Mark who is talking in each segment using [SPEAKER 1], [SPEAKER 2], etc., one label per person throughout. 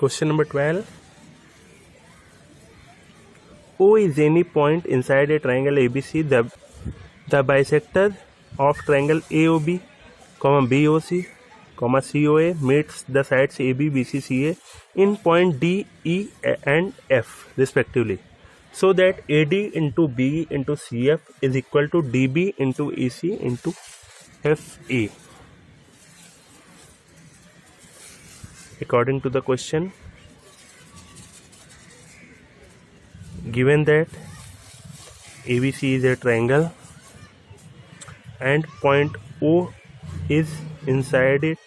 [SPEAKER 1] Question number 12. O is any point inside a triangle ABC. The bisector of triangle AOB, BOC, COA meets the sides AB, BC, CA in point D, E and F respectively, so that AD into B into CF is equal to DB into EC into FE. According to the question, given that ABC is a triangle and point O is inside it,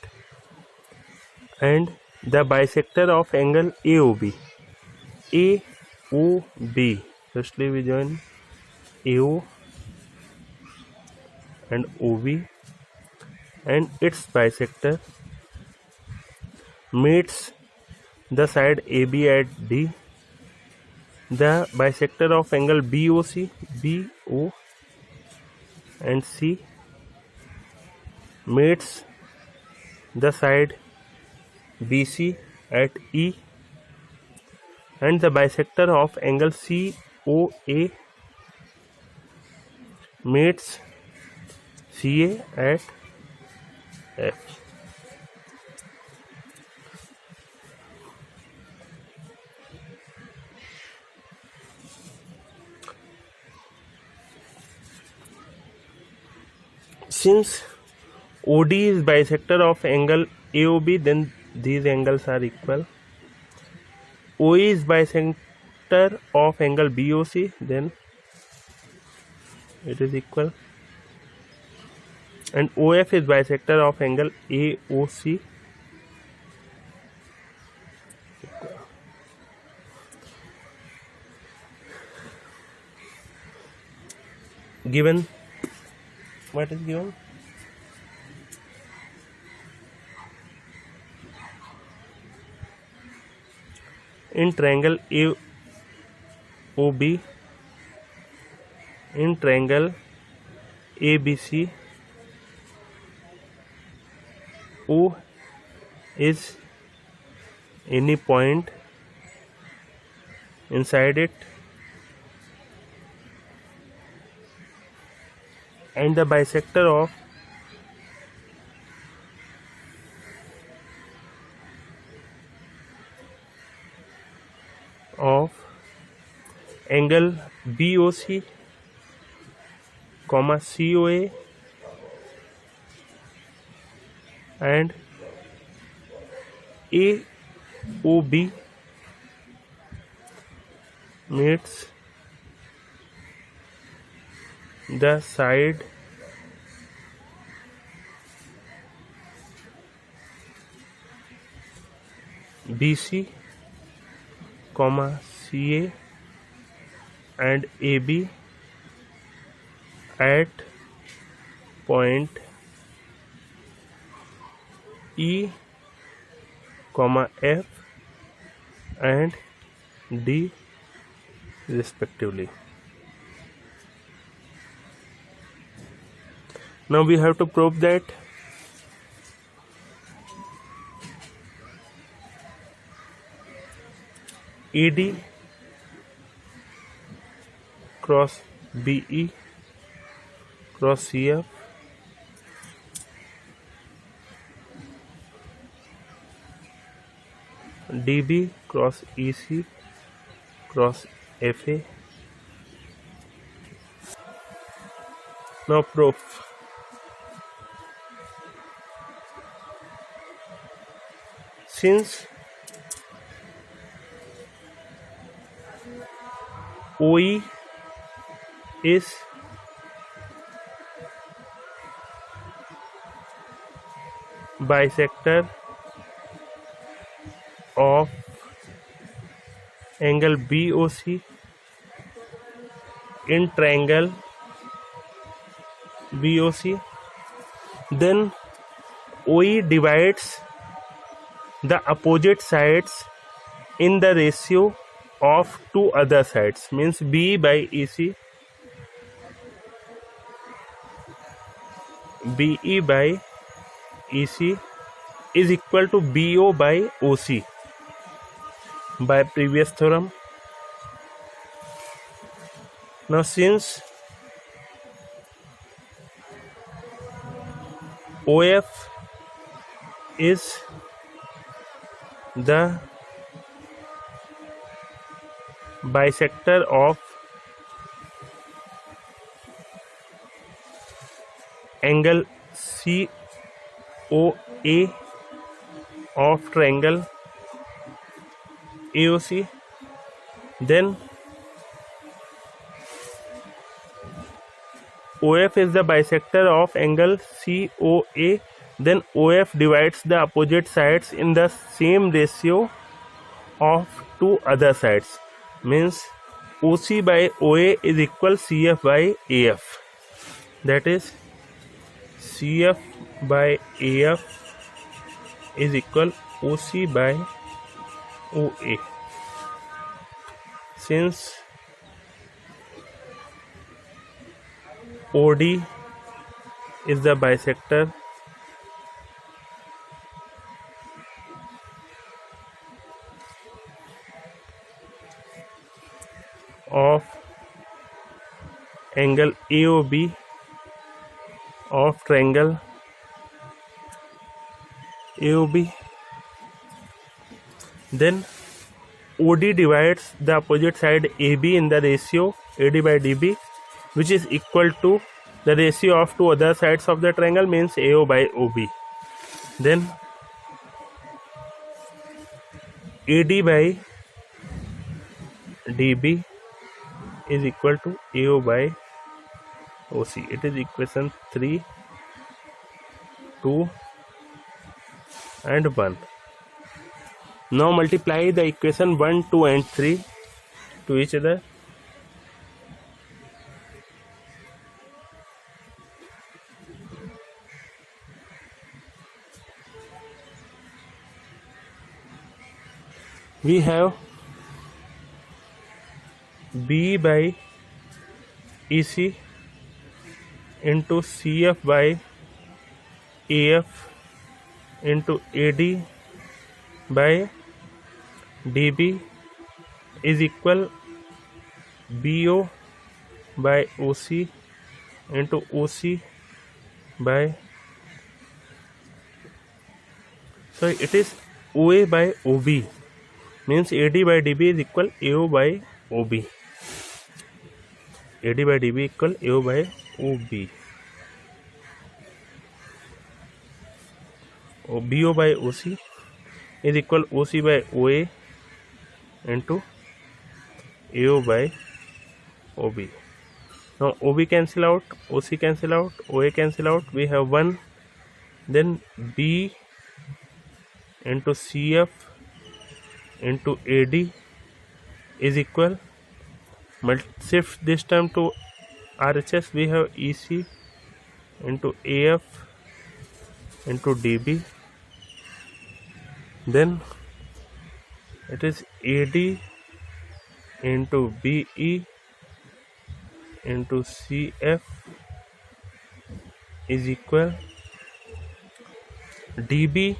[SPEAKER 1] and the bisector of angle AOB, firstly we join AO and OB, and its bisector meets the side AB at D. The bisector of angle BOC, BO and C meets the side BC at E, and the bisector of angle COA meets CA at F. Since OD is bisector of angle AOB, then these angles are equal. OE is bisector of angle BOC, then it is equal. And OF is bisector of angle AOC. Given, what is given? In triangle AOB, in triangle ABC, O is any point inside it, and the bisector of angle BOC, COA and AOB meets the side BC, CA and AB at point E, F and D respectively. Now we have to prove that AD cross BE cross CF DB cross EC cross FA. Now proof. Since OE is bisector of angle BOC in triangle BOC, then OE divides the opposite sides in the ratio of two other sides, means B by EC, BE by EC is equal to BO by OC. by previous theorem. Now since OF is the bisector of angle COA of triangle AOC, then OF is the bisector of angle COA, then OF divides the opposite sides in the same ratio of two other sides, means OC by OA is equal CF by AF, that is CF by AF is equal OC by OA. Since OD is the bisector of angle AOB of triangle AOB, then OD divides the opposite side AB in the ratio AD by DB, which is equal to the ratio of two other sides of the triangle, means AO by OB. Then AD by DB is equal to AO by OC. It is equation 3, 2 and 1. Now multiply the equation 1, 2 and 3 to each other. We have B by EC into CF by AF into AD by DB is equal BO by OC into OC by, so it is OA by OB, means AD by DB is equal AO by OB. AD by DB equal AO by OB. BO by OC is equal OC by OA into AO by OB. Now OB cancel out, OC cancel out, OA cancel out. We have 1. Then B into CF into AD is equal, shift this term to RHS, we have EC into AF into DB, then it is AD into BE into CF is equal DB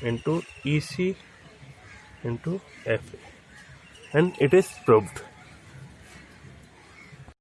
[SPEAKER 1] into EC into FA, and it is proved.